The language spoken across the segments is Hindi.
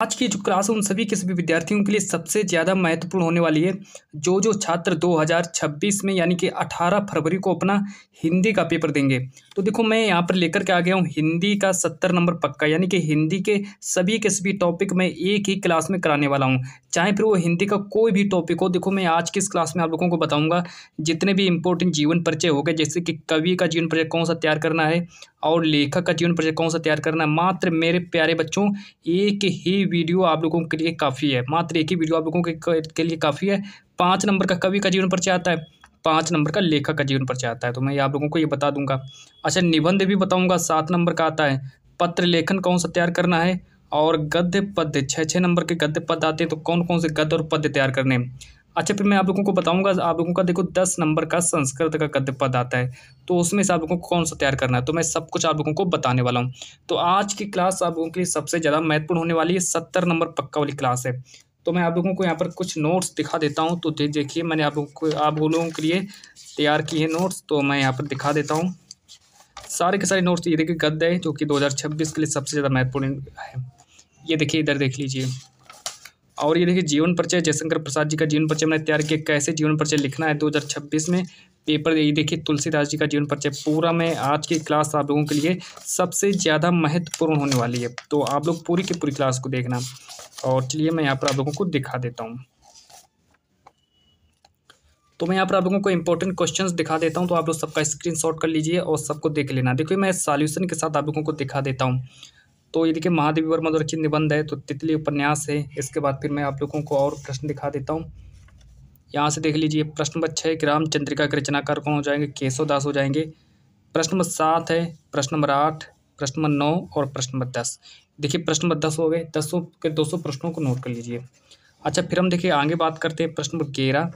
आज की जो क्लास है उन सभी के सभी विद्यार्थियों के लिए सबसे ज़्यादा महत्वपूर्ण होने वाली है। जो छात्र 2026 में यानी कि 18 फरवरी को अपना हिंदी का पेपर देंगे, तो देखो मैं यहाँ पर लेकर के आ गया हूँ हिंदी का 70 नंबर पक्का, यानी कि हिंदी के सभी टॉपिक मैं एक ही क्लास में कराने वाला हूँ। चाहे फिर वो हिंदी का कोई भी टॉपिक हो, देखो मैं आज की इस क्लास में आप लोगों को बताऊँगा जितने भी इम्पोर्टेंट जीवन परिचय हो गए, जैसे कि कवि का जीवन परिचय कौन सा तैयार करना है और लेखक का जीवन परिचय कौन सा तैयार करना है। मात्र मेरे प्यारे बच्चों एक ही वीडियो आप लोगों के लिए काफ़ी है, मात्र एक ही वीडियो आप लोगों के लिए काफ़ी है। 5 नंबर का कवि का जीवन परिचय आता है, 5 नंबर का लेखक का जीवन परिचय आता है, तो मैं आप लोगों को ये बता दूंगा। अच्छा, निबंध भी बताऊंगा, 7 नंबर का आता है। पत्र लेखन कौन सा तैयार करना है, और गद्य पद्य 6 नंबर के गद्य पद आते हैं, तो कौन कौन से गद्य और पद्य तैयार करने हैं। अच्छा, फिर मैं आप लोगों को बताऊंगा, आप लोगों का देखो 10 नंबर का संस्कृत का गद्य पद आता है, तो उसमें से आप लोगों को कौन सा तैयार करना है, तो मैं सब कुछ आप लोगों को बताने वाला हूँ। तो आज की क्लास आप लोगों के लिए सबसे ज़्यादा महत्वपूर्ण होने वाली है, 70 नंबर पक्का वाली क्लास है। तो मैं आप लोगों को यहाँ पर कुछ नोट्स दिखा देता हूँ, तो देखिए मैंने आप लोगों के लिए तैयार किए हैं नोट्स, तो मैं यहाँ पर दिखा देता हूँ। सारे के सारे नोट्स ये देखिए गद्य है, जो कि 2026 के लिए सबसे ज़्यादा महत्वपूर्ण है। ये देखिए, इधर देख लीजिए। और ये देखिए जीवन परिचय, जयशंकर प्रसाद जी का जीवन परिचय मैंने तैयार किया, कैसे जीवन परिचय लिखना है 2026 में पेपर। ये देखिए तुलसीदास जी का जीवन परिचय पूरा मैं आज की क्लास आप लोगों के लिए सबसे ज़्यादा महत्वपूर्ण होने वाली है, तो आप लोग पूरी की पूरी क्लास को देखना। और चलिए मैं यहाँ पर आप लोगों को दिखा देता हूँ। तो मैं यहाँ पर आप लोगों को इंपॉर्टेंट क्वेश्चंस दिखा देता हूँ, तो आप लोग सबका स्क्रीनशॉट कर लीजिए और सबको देख लेना। देखिए मैं सॉल्यूशन के साथ आप लोगों को दिखा देता हूँ। तो ये देखिए महादेवी वर्मा द्वारा रचित निबंध है, तो तितली उपन्यास है। इसके बाद फिर मैं आप लोगों को और प्रश्न दिखा देता हूँ। यहाँ से देख लीजिए, प्रश्न नंबर 6 कि रामचंद्रिका के रचनाकार कौन हो जाएंगे, केशव दास हो जाएंगे। प्रश्न नंबर 7 है, प्रश्न नंबर 8, प्रश्न नंबर 9 और प्रश्न नंबर 10। देखिए प्रश्न नंबर 10 हो गए, 200 प्रश्नों को नोट कर लीजिए। अच्छा, फिर हम देखिए आगे बात करते हैं। प्रश्न नंबर 11,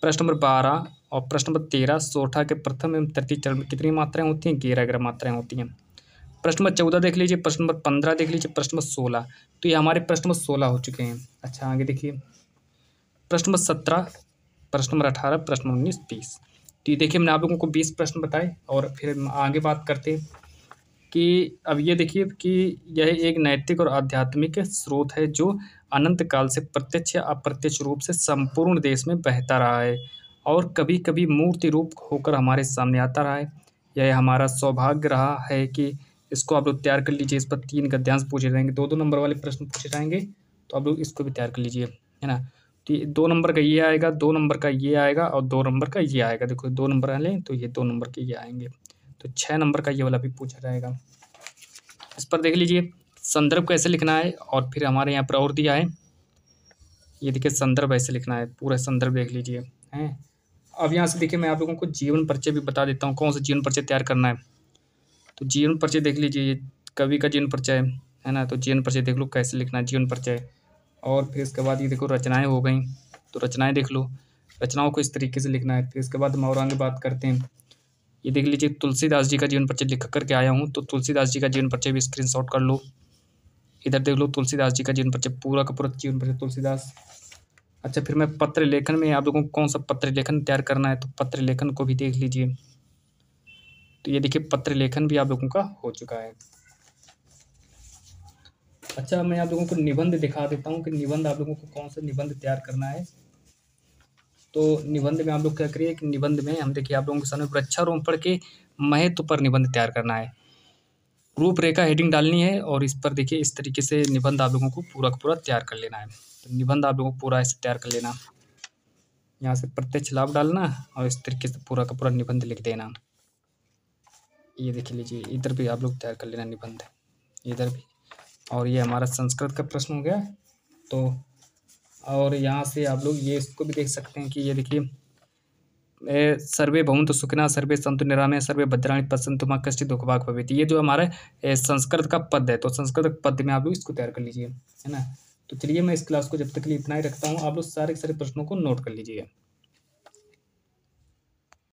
प्रश्न नंबर 12 और प्रश्न नंबर 13 सोठा के प्रथम एवं तृतीय चरण में कितनी मात्राएं होती हैं, 11 मात्राएं होती हैं। प्रश्न नंबर 14 देख लीजिए, प्रश्न नंबर 15 देख लीजिए, प्रश्न नंबर 16। तो ये हमारे प्रश्न नंबर 16 हो चुके हैं। अच्छा, आगे देखिए, प्रश्न नंबर 17, प्रश्न नंबर 18, प्रश्न नंबर 19, 20। तो ये देखिए मैंने आप लोगों को 20 प्रश्न बताए। और फिर हम आगे बात करते हैं कि अब ये देखिए कि यह एक नैतिक और आध्यात्मिक स्रोत है जो अनंत काल से प्रत्यक्ष या अप्रत्यक्ष रूप से संपूर्ण देश में बहता रहा है और कभी कभी मूर्ति रूप होकर हमारे सामने आता रहा है। यह हमारा सौभाग्य रहा है कि इसको आप लोग तैयार कर लीजिए। इस पर 3 गद्यांश पूछे जाएंगे, 2-2 नंबर वाले प्रश्न पूछे जाएंगे, तो आप लोग इसको भी तैयार कर लीजिए, है ना। तो 2 नंबर का ये आएगा, 2 नंबर का ये आएगा और 2 नंबर का ये आएगा। देखो 2 नंबर लें तो ये 2 नंबर के ये आएंगे, तो 6 नंबर का ये वाला भी पूछा जाएगा। इस पर देख लीजिए संदर्भ कैसे लिखना है, और फिर हमारे यहाँ पर और दिया है, ये देखिए संदर्भ ऐसे लिखना है, पूरा संदर्भ देख लीजिए हैं। अब यहाँ से देखिए मैं आप लोगों को जीवन परिचय भी बता देता हूँ, कौन सा जीवन परिचय तैयार करना है। तो जीवन परिचय देख लीजिए, ये कवि का जीवन परिचय है ना, तो जीवन परिचय देख लो कैसे लिखना है जीवन परिचय। और फिर इसके बाद ये देखो रचनाएं हो गई, तो रचनाएं देख लो, रचनाओं को इस तरीके से लिखना है। फिर इसके बाद हम और आगे बात करते हैं। ये देख लीजिए तुलसीदास जी का जीवन परिचय लिख करके आया हूँ, तो तुलसीदास जी का जीवन परिचय भी स्क्रीनशॉट कर लो। इधर देख लो तुलसीदास जी का जीवन परिचय, पूरा का पूरा जीवन परिचय तुलसीदास। अच्छा, फिर मैं पत्र लेखन में आप लोगों को कौन सा पत्र लेखन तैयार करना है, तो पत्र लेखन को भी देख लीजिए। तो ये देखिए पत्र लेखन भी आप लोगों का हो चुका है। अच्छा, मैं आप लोगों को निबंध दिखा देता हूँ कि निबंध आप लोगों को कौन सा निबंध तैयार करना है। तो निबंध में आप लोग क्या करिए कि निबंध में हम देखिए आप लोगों के सामने वृक्षारोपण पढ़ के महत्व पर निबंध तैयार करना है। रूपरेखा हेडिंग डालनी है और इस पर देखिए इस तरीके से निबंध आप लोगों को पूरा का पूरा तैयार कर लेना है। तो निबंध आप लोगों को पूरा ऐसे तैयार कर लेना, यहाँ से प्रत्यक्ष लाभ डालना और इस तरीके से पूरा का पूरा निबंध लिख देना। ये देख लीजिए इधर भी आप लोग तैयार कर लेना निबंध, इधर भी। और ये हमारा संस्कृत का प्रश्न हो गया। तो और यहाँ से आप लोग ये इसको भी देख सकते हैं कि ये देखिए सर्वे भवन्तु सुखिनः सर्वे सन्तु निरामया सर्वे भद्राणि पश्यन्तु मा कश्चित् दुःखभाग् भवेत्। ये जो हमारा संस्कृत का पद है, तो संस्कृत पद में आप लोग इसको तैयार कर लीजिए, है ना। तो चलिए मैं इस क्लास को जब तक के लिए इतना ही रखता हूँ, आप लोग सारे के सारे प्रश्नों को नोट कर लीजिए।